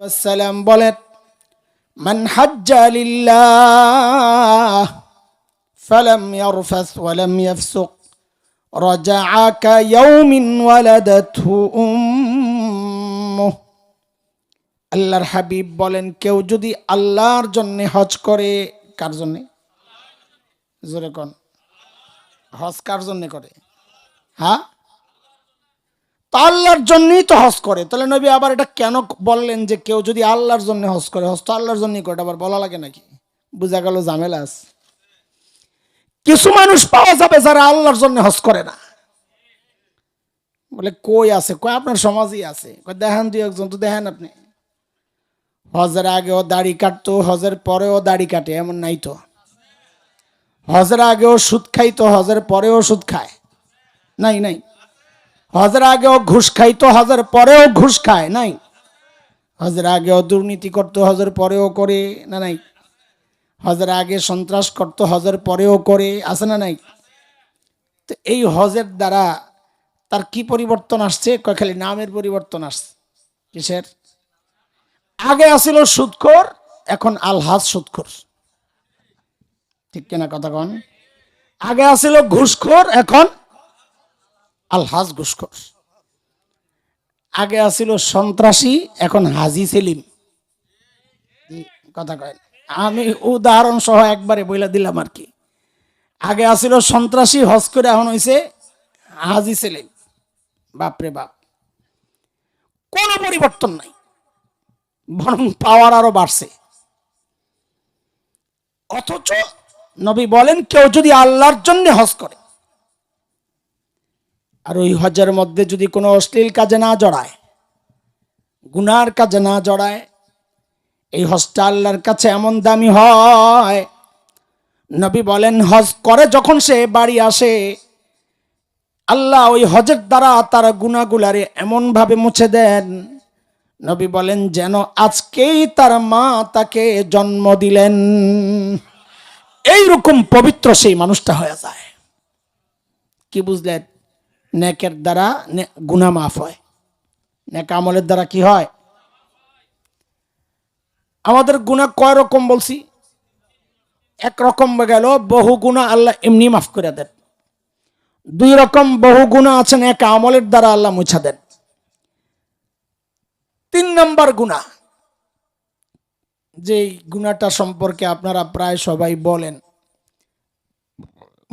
আসসালাম বলেন, মান হাজ্জা লিল্লাহ ফালাম ইয়ারফাস ওয়ালাম ইয়াফসুক রাজাআ কায়াউমিন ওয়ালাদাতহু উম্মুহ। আল্লাহর হাবিব বলেন, কেউ যদি আল্লাহর জন্য হজ করে, কার জন্য? জোরে কোন, হজ কার জন্য করে? হ্যাঁ, তো আল্লাহর জন্যই তো হজ করে। তাহলে নবী আবার এটা কেন বললেন যে কেউ যদি আল্লাহর জন্য হজ করে? হজ তো আল্লাহর জন্যই করে, আবার বলা লাগে নাকি? বুঝা গেল ঝামেলা আছে। কিছু মানুষ পাওয়া যাবে যারা আল্লাহর জন্য হজ করে না। বলে কই আছে? কই আপনার সমাজই আছে। কই দেখেন দুই একজন, তো দেখেন আপনি। হজের আগেও দাড়ি কাটতো, হজের পরেও দাড়ি কাটে, এমন নাই তো? হজের আগেও সুদ খাইতো, হজের পরেও সুদ খায়, নাই নাই? হজের আগেও ঘুষ খাইতো, হজের পরেও ঘুষ খায়, নাই? হজের আগেও দুর্নীতি করতো, হজের পরেও করে, না নাই? হজের আগে সন্ত্রাস করতো, হজের পরেও করে, আছে না নাই? তো এই হজের দ্বারা তার কি পরিবর্তন আসছে? খালি নামের পরিবর্তন আসছে। কিসের? আগে আসিল সুদখোর, এখন আলহাজ সুদখোর। ঠিক কিনা কথা কন? আগে আসিল ঘুষখোর, এখন আলহাজ ঘুষখোর। আগে আসিল সন্ত্রাসী, এখন হাজি সেলিম। কথা কয়? আমি উদাহরণ সহ একবারে বইলা দিলাম আর কি। আগে আসিল সন্ত্রাসী, হজ করে এখন হয়েছে হাজি সেলিম। বাপরে বাপ, কোনো পরিবর্তন নাই, বরং পাওয়ার আরো বাড়ছে। অথচ নবী বলেন, কেউ যদি আল্লাহর জন্য হজ করে, আর ওই হজের মধ্যে যদি কোনো অশ্লীল কাজে না জড়ায়, গুনার কাজে না জড়ায়, এই হজটা আল্লাহর কাছে এমন দামি হয়। নবী বলেন, হজ করে যখন সে বাড়ি আসে, আল্লাহ ওই হজের দ্বারা তার গুনাহগুলারে এমন ভাবে মুছে দেন, নবী বলেন যেন আজকেই তার মা তাকে জন্ম দিলেন। এইরকম পবিত্র সেই মানুষটা হয়ে যায়। কি বুঝলেন? নেকের দ্বারা গুনাহ মাফ হয়। নেক আমলের দ্বারা কি হয়? আমাদের গুনাহ কয় রকম বলছি? এক রকম গেল, বহু গুনাহ আল্লাহ এমনি মাফ করে দেন। দুই রকম, বহু গুনাহ আছেন এক আমলের দ্বারা আল্লাহ মুছা দেন। তিন নম্বর গুনাহ, যে গুনাহটা সম্পর্কে আপনারা প্রায় সবাই বলেন,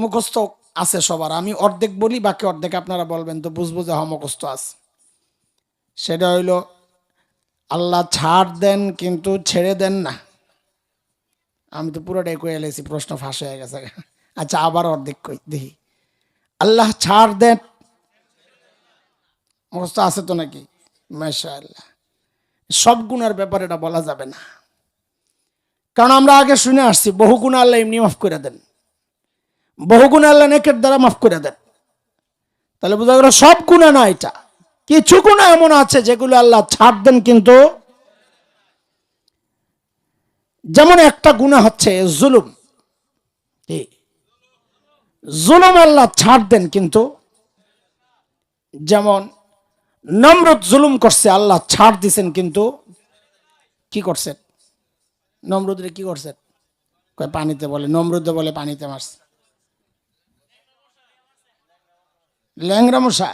মুখস্থ আছে সবার, আমি অর্ধেক বলি, বাকি অর্ধেক আপনারা বলবেন, তো বুঝবো যে মুখস্থ আছে। সেটা হইল, আল্লাহ ছাড় দেন কিন্তু ছেড়ে দেন না। আমি তো পুরোটাই কয়ে এলেছি, প্রশ্ন ফাঁস হয়ে গেছে। আচ্ছা, আবার অর্ধেক কই দেখি। আল্লাহ ছাড় দেন, মুখস্থ আছে তো নাকি? মাশাআল্লাহ। সব গুনার ব্যাপারে এটা বলা যাবে না, কারণ আমরা আগে শুনে আসছি বহু গুনাহ আল্লাহ এমনি মাফ করে দেন, বহু গুনাহ আল্লাহ নেকের দ্বারা মাফ করে দেন। তাহলে বোঝা গেল সব গুনাহ না, এটা কিছু গুনাহ এমন আছে যেগুলো আল্লাহ ছাড় দেন কিন্তু। যেমন একটা গুনাহ হচ্ছে জুলুম। জুলুম আল্লাহ ছাড় দেন কিন্তু। যেমন নমরুদ জুলুম করছে, আল্লাহ ছাড় দিছেন কিন্তু কি করছেন? নমরুদরে কি করছেন? কয় পানিতে, বলে নমরুদে বলে পানিতে মারছে। ল্যাংরা মশা,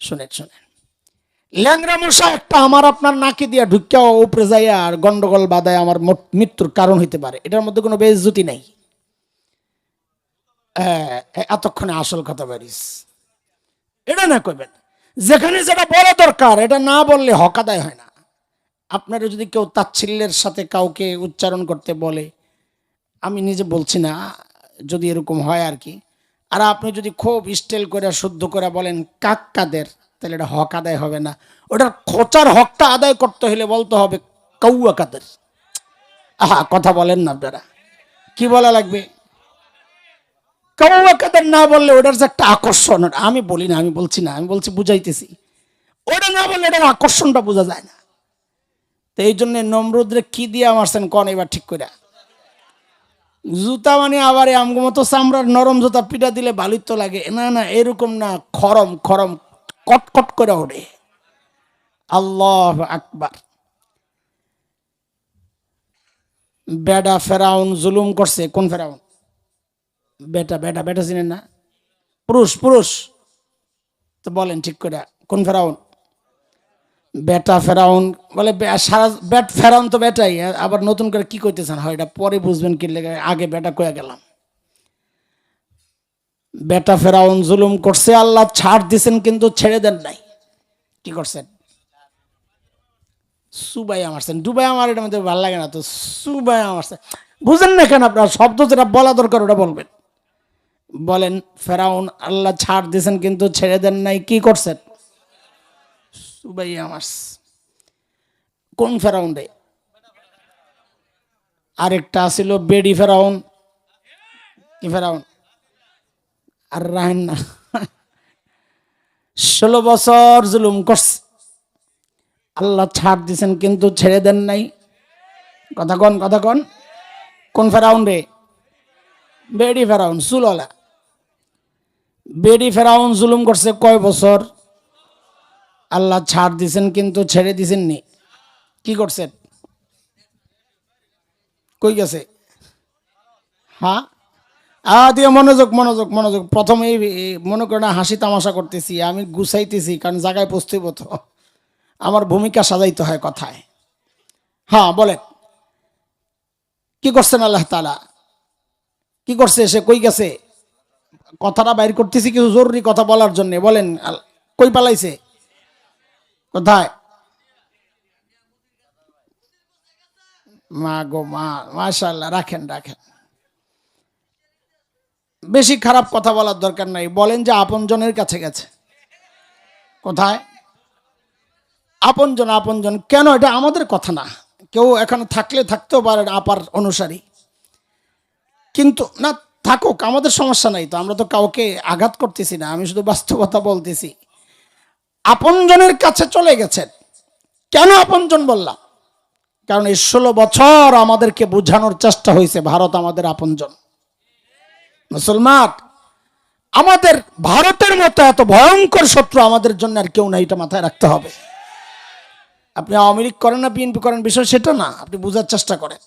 শুনেন শুনেন, ল্যাংরা মশা একটা আমার আপনার নাকি দিয়া ঢুকিয়া উপরে যাইয়া আর গন্ডগোল বাধায় আমার মৃত্যুর কারণ হইতে পারে, এটার মধ্যে কোনো বেইজ্জতি নাই। এতক্ষণে আসল কথা বাড়িস, এটা না কইবেন। যেখানে যেটা বলা দরকার এটা না বললে হক আদায় হয় না। আপনারা যদি কেউ তাচ্ছিল্যের সাথে কাউকে উচ্চারণ করতে বলে, আমি নিজে বলছি না, যদি এরকম হয় আর কি, আর আপনি যদি খুব স্টাইল করে শুদ্ধ করে বলেন কাক্কাদের, তাহলে এটা হক আদায় হবে না। ওটার খোঁচার হকটা আদায় করতে হলে বলতে হবে কাউয়া কাদের। আহা, কথা বলেন না আপনারা, কি বলা লাগবে? কাউয়া কাদের না বললে ওটার যে একটা আকর্ষণ, আমি বলি না, আমি বলছি না, আমি বলছি বুঝাইতেছি, ওটা না বললে এটার আকর্ষণটা বোঝা যায় না। তো এই জন্য নমরুদরে কি দিয়ে মারছেন কন এবার ঠিক করে? জুতা মানে আবার আমগো মতো চামড়ার নরম জুতা পিটা দিলে ভালোই তো লাগে না, না এরকম না, খরম খরম কটকট করে ওঠে। আল্লাহু আকবার। বেটা ফেরাউন জুলুম করছে। কোন ফেরাউন? বেটা বেটা বেটা চিনেন না? পুরুষ পুরুষ তো বলেন ঠিক করে, কোন ফেরাউন? বেটা ফেরাউন বলে সারা বেট ফেরাউন তো বেটাই, আবার নতুন করে কি কইতেছেন? হয় এটা পরে বুঝবেন, কি লেগে আগে বেটা কয়ে গেলাম। বেটা ফেরাউন জুলুম করছে, আল্লাহ ছাড় দিছেন কিন্তু ছেড়ে দেন নাই। কি করছেন? সুবাইয়া মারছেন। ডুবাইয়া আমার এটা মধ্যে ভালো লাগে না তো, সুবাইয়া মারছেন। বুঝেন না কেন? আপনার শব্দ যেটা বলা দরকার ওটা বলবেন। বলেন, ফেরাউন আল্লাহ ছাড় দিছেন কিন্তু ছেড়ে দেন নাই, কি করছেন? সুবাইয়া মারছে। কোন ফেরাউন রে? আরেকটা ছিল বেডি ফেরাউন। কি ফেরাউন? আর রাহেন না, 16 বছর জুলুম করছে, আল্লাহ ছাড় দিছেন কিন্তু ছেড়ে দেন নাই। কথা কন, কথা কন। কোন ফেরাউন রে? বেডি ফেরাউন, চুলওয়ালা। বেডি ফেরাউন জুলুম করছে কয় বছর? আল্লাহ ছাড় দিছেন কিন্তু ছেড়ে দিছেন নি। কি করছেন? কই গেছে? হ্যাঁ, দিয়ে মনোযোগ মনোযোগ মনোযোগ। প্রথমে মনে করেন হাসি তামাশা করতেছি, আমি গুছাইতেছি, কারণ জায়গায় পৌঁছতেই তো আমার ভূমিকা সাজাইতে হয় কথায়। হ্যাঁ বলেন, কি করছেন আল্লাহ তাআলা? কি করছে? সে কই গেছে? কথাটা বাইর করতেছি কিছু জরুরি কথা বলার জন্য। বলেন, কই পালাইছে? কোথায়? মা গো মা, মাশাআল্লাহ, রাখেন রাখেন। বেশি খারাপ কথা বলার দরকার নাই। বলেন যে আপনজনের কাছে গেছে। কোথায়? আপনজন। আপনজন কেন? এটা আমাদের কথা না। কেউ এখানে থাকলে থাকতেও পারে আপার অনুসারী, কিন্তু না থাকুক, আমাদের সমস্যা নাই তো, আমরা তো কাউকে আঘাত করতেছি না, আমি শুধু বাস্তবতা বলতেছি। আপনজনের কাছে চলে গেছেন। কেন আপনজন বললাম? কারণ এই 16 বছর আমাদেরকে বোঝানোর চেষ্টা হয়েছে ভারত আমাদের আপনজন। মুসলমান, আমাদের ভারতের মতো এত ভয়ঙ্কর শত্রু আমাদের জন্য আর কেউ নাই, এটা মাথায় রাখতে হবে। আপনি আওয়ামী লীগ করেন না বিএনপি করেন, বিষয় সেটা না, আপনি বোঝার চেষ্টা করেন।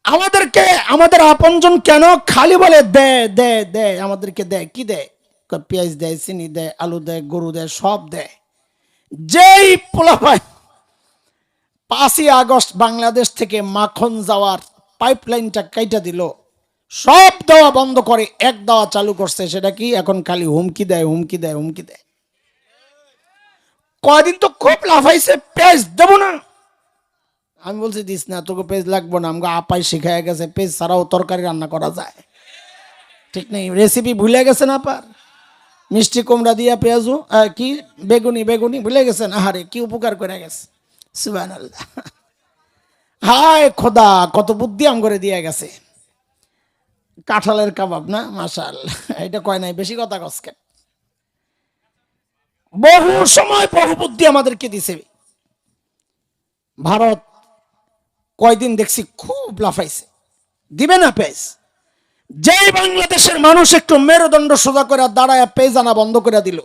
আমাদেরকে আমাদের আপনজন কেন খালি বলে দে দে দে, আমাদেরকে দেয় কি? দেয় পেঁয়াজ দেয়, চিনি দেয়, আলু দেয়, গরু দেয়, সব দেয়। যেই পোলাপাই 5ই আগস্ট বাংলাদেশ থেকে মাখন যাওয়ার পাইপলাইনটা কাইটা দিল, সব দেওয়া বন্ধ করে এক দেওয়া চালু করছে। সেটা কি? এখন খালি হুমকি দেয়, হুমকি দেয়, হুমকি দেয়। কয়দিন তো খুব লাফাইছে, পেঁয়াজ দেবো না। আমি বলছি দিস না, তোকে পেঁয়াজ লাগবো না, আমাকে আপাই শিখাই গেছে পেঁয়াজ ছাড়াও তরকারি রান্না করা যায়। ঠিক নেই? রেসিপি ভুলে গেছেন আপার। মিষ্টি কুমড়া দিয়া পেঁয়াজু, কি বেগুনি বেগুনি ভুলে গেছেন। আহারে কি উপকার করে গেছে, সুবহানাল্লাহ। হায় খোদা, কত বুদ্ধি আম করে দিয়ে গেছে। কাঁঠালের কাবাব না, মাশাআল্লাহ। এটা কয় নাই, বেশি কথা কসকে। বহু সময় বহু বুদ্ধি আমাদেরকে দিছে ভারত। কয়দিন দেখছি খুব লাফাইছে, দিবে না পেজ। যেই বাংলাদেশের মানুষ একটু মেরুদণ্ড সোজা করে দাঁড়ায় পেজ আনা বন্ধ করে দিল,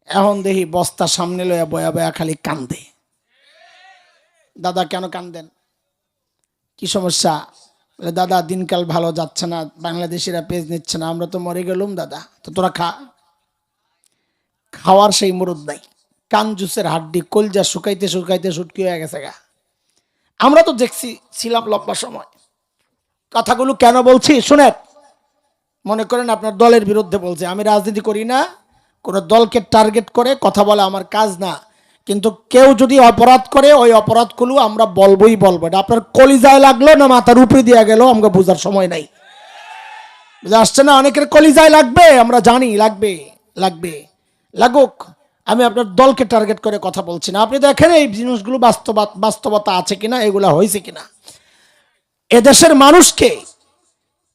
এখন দেখি বস্তা সামনে লইয়া বয়া বয়া খালি কান্দে। দাদা কেন কান্দেন? কি সমস্যা? দাদা দিনকাল ভালো যাচ্ছে না, বাংলাদেশিরা পেজ নিচ্ছে না, আমরা তো মরে গেলুম দাদা। তো তোরা খা। খাওয়ার সেই মুরুদ নাই, কান জুসের হাড্ডি, কলজা শুকাইতে শুকাইতে শুটকি হয়ে গেছে গা। আমরা তো দেখছি, ছিলাম লম্বা সময়। কথাগুলো কেন বলছি শুনেন। মনে করেন আপনার দলের বিরুদ্ধে বলছে, আমি রাজনীতি করি না, কোনো দলকে টার্গেট করে কথা বলা আমার কাজ না, কিন্তু কেউ যদি অপরাধ করে ওই অপরাধগুলো আমরা বলবোই বলবো। এটা আপনার কলিজায় লাগলো না মাথার উপরে দিয়ে গেল আমাকে বোঝার সময় নাই। বুঝে আসছে না? অনেকের কলিজায় লাগবে, আমরা জানি লাগবে, লাগবে, লাগুক। আমি আপনার দলকে টার্গেট করে কথা বলছি না। আপনি দেখেন এই জিনিসগুলো বাস্তবতা আছে কিনা, এগুলা হয়েছে কিনা। এদেশের মানুষকে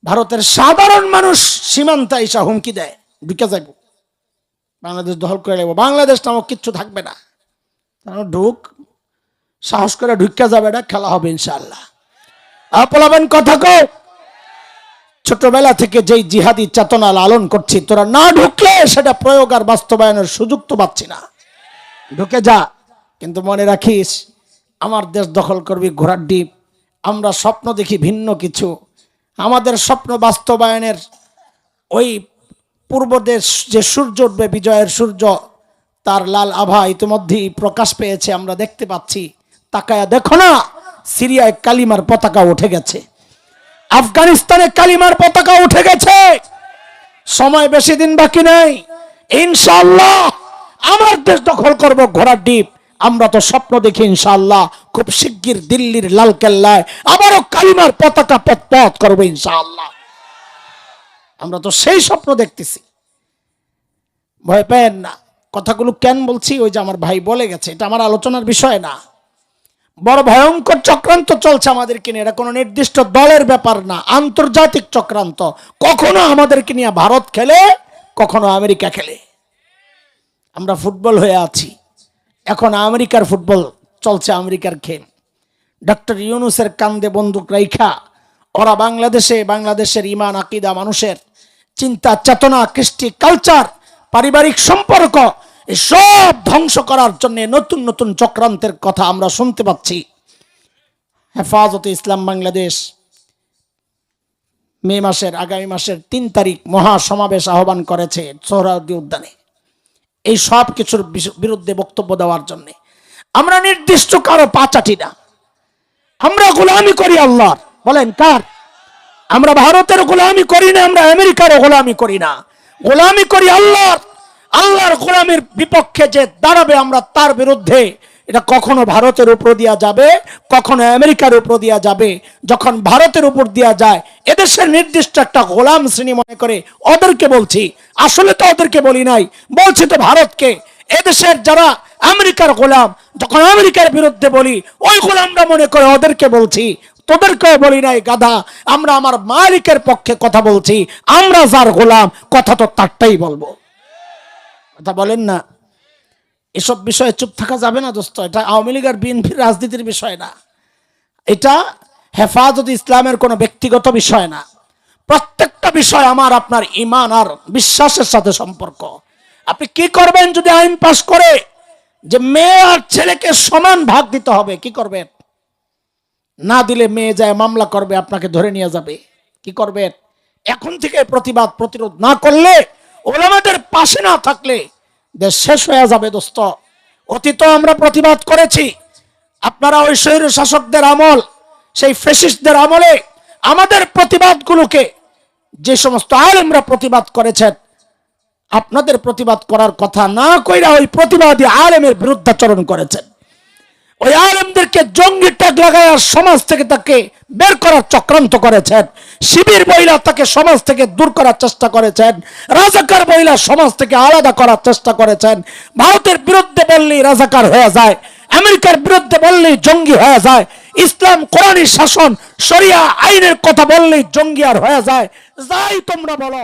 ভারতের সাধারণ মানুষ সীমান্তে এসে হুমকি দেয়, ঢুকে যাইব, বাংলাদেশ দখল করে নেব, বাংলাদেশ নামক কিচ্ছু থাকবে না। ঢুক, সাহস করে ঢুকে যাবে, না খেলা হবে ইনশাআল্লাহ। আপলাবেন কথা কো। ছোটবেলা থেকে যেই জিহাদি চেতনা লালন করছি, তোরা না ঢুকলে সেটা প্রয়োগ আর বাস্তবায়নের সুযোগ তো পাচ্ছি না। ঢুকে যা, কিন্তু মনে রাখিস আমার দেশ দখল করবি ঘোড়ার ডিপ, আমরা স্বপ্ন দেখি ভিন্ন কিছু। আমাদের স্বপ্ন বাস্তবায়নের ওই পূর্ব দেশ যে সূর্য উঠবে, বিজয়ের সূর্য, তার লাল আভা ইতিমধ্যেই প্রকাশ পেয়েছে, আমরা দেখতে পাচ্ছি। তাকায়া দেখো না, সিরিয়ায় কালিমার পতাকা উঠে গেছে, আফগানিস্তানে কালিমার পতাকা উঠে গেছে। সময় বেশি দিন বাকি নেই, ইনশাআল্লাহ আমার দেশ দখল করব ঘোড়ার ডিপ। আমরা তো স্বপ্ন দেখি ইনশাআল্লাহ খুব শিগগির দিল্লির লাল কেল্লায় আবারও কালিমার পতাকা পথ করবো ইনশাআল্লাহ। আমরা তো সেই স্বপ্ন দেখতেছি, ভয় পেন না। কথাগুলো কেন বলছি, ওই যে আমার ভাই বলে গেছে, এটা আমার আলোচনার বিষয় না। বড় ভয়ঙ্কর চক্রান্ত চলছে আমাদেরকে নিয়ে। এটা কোনো নির্দিষ্ট দলের ব্যাপার না, আন্তর্জাতিক চক্রান্ত। কখনো আমাদেরকে নিয়ে ভারত খেলে, কখনো আমেরিকা খেলে। আমরা ফুটবল হয়ে আছি, এখন আমেরিকার ফুটবল চলছে, আমেরিকার খেল। ডক্টর ইউনূসের কান্দে বন্দুক রাইখা ওরা বাংলাদেশের ইমান আকিদা, মানুষের চিন্তা চেতনা, কৃষ্টি কালচার, পারিবারিক সম্পর্ক সব ধ্বংস করার জন্য নতুন নতুন চক্রান্তের কথা আমরা শুনতে পাচ্ছি। হেফাজতে ইসলাম বাংলাদেশ আগামী মাসের 3 তারিখ মহাসমাবেশ আহ্বান করেছে সোহরাওয়ার্দী উদ্যানে, এই সব কিছুর বিরুদ্ধে বক্তব্য দেওয়ার জন্য। আমরা নির্দিষ্ট কারো পা চাটি না, আমরা গোলামি করি আল্লাহর। বলেন কার? আমরা ভারতের গোলামি করি না, আমরা আমেরিকারও গোলামি করি না, গোলামি করি আল্লাহর। আল্লাহর গোলামির বিপক্ষে যে দাঁড়াবে, আমরা তার বিরুদ্ধে। এটা কখনো ভারতের উপর দিয়া যাবে, কখনো আমেরিকার উপর দিয়া যাবে। যখন ভারতের উপর দিয়া যায়, এদেশের নির্দিষ্ট একটা গোলাম শ্রেণী মনে করে ওদেরকে বলছি, আসলে তো ওদেরকে বলি নাই, বলছি তো ভারতকে। এদেশের যারা আমেরিকার গোলাম, যখন আমেরিকার বিরুদ্ধে বলি, ওই গোলামরা মনে করে ওদেরকে বলছি, তোদেরকেও বলি নাই গাধা। আমরা আমার মালিকের পক্ষে কথা বলছি, আমরা যার গোলাম, কথা তো তারটাই বলবো। কথা বলেন না? এসব বিষয়ে চুপ থাকা যাবে না দোস্ত। এটা আওয়ামী লীগ আর বিএনপির রাজনীতির বিষয় না, এটা হেফাজত ইসলামের কোনো ব্যক্তিগত বিষয় না। প্রত্যেকটা বিষয় আমার আপনার ঈমান আর বিশ্বাসের সাথে সম্পর্ক। আপনি কি করবেন যদি আইন পাস করে যে মেয়ে আর ছেলেকে সমান ভাগ দিতে হবে? কি করবেন? না দিলে মেয়ে যায় মামলা করবে, আপনাকে ধরে নিয়ে যাবে। কি করবেন? এখন থেকে প্রতিবাদ প্রতিরোধ না করলে, ওলামাদের পাশে না থাকলে দেশ শেষ হয়ে যাবে দোস্ত। অতীত আমরা প্রতিবাদ করেছি। আপনারা ওই স্বৈর শাসকদের আমল, সেই ফ্যাসিস্টদের আমলে আমাদের প্রতিবাদগুলোকে যে সমস্ত আলেমরা প্রতিবাদ করেছেন, আপনাদের প্রতিবাদ করার কথা না কইরা ওই প্রতিবাদী আলেমের বিরুদ্ধাচরণ করেছেন। ওই আলেমদেরকে জঙ্গি ট্যাগ লাগায় সমাজ থেকে তাকে বের করার চক্রান্ত করেছেন। শিবির বইলা তাকে সমাজ থেকে দূর করার চেষ্টা করেছেন। রাজাকার বইলা সমাজ থেকে আলাদা করার চেষ্টা করেছেন। ভারতের বিরুদ্ধে বললেই রাজাকার হয়ে যায়, আমেরিকার বিরুদ্ধে বললেই জঙ্গি হয়ে যায়, ইসলাম কোরআনী শাসন শরিয়া আইনের কথা বললেই জঙ্গি আর হয়ে যায়। যাই তোমরা বলো,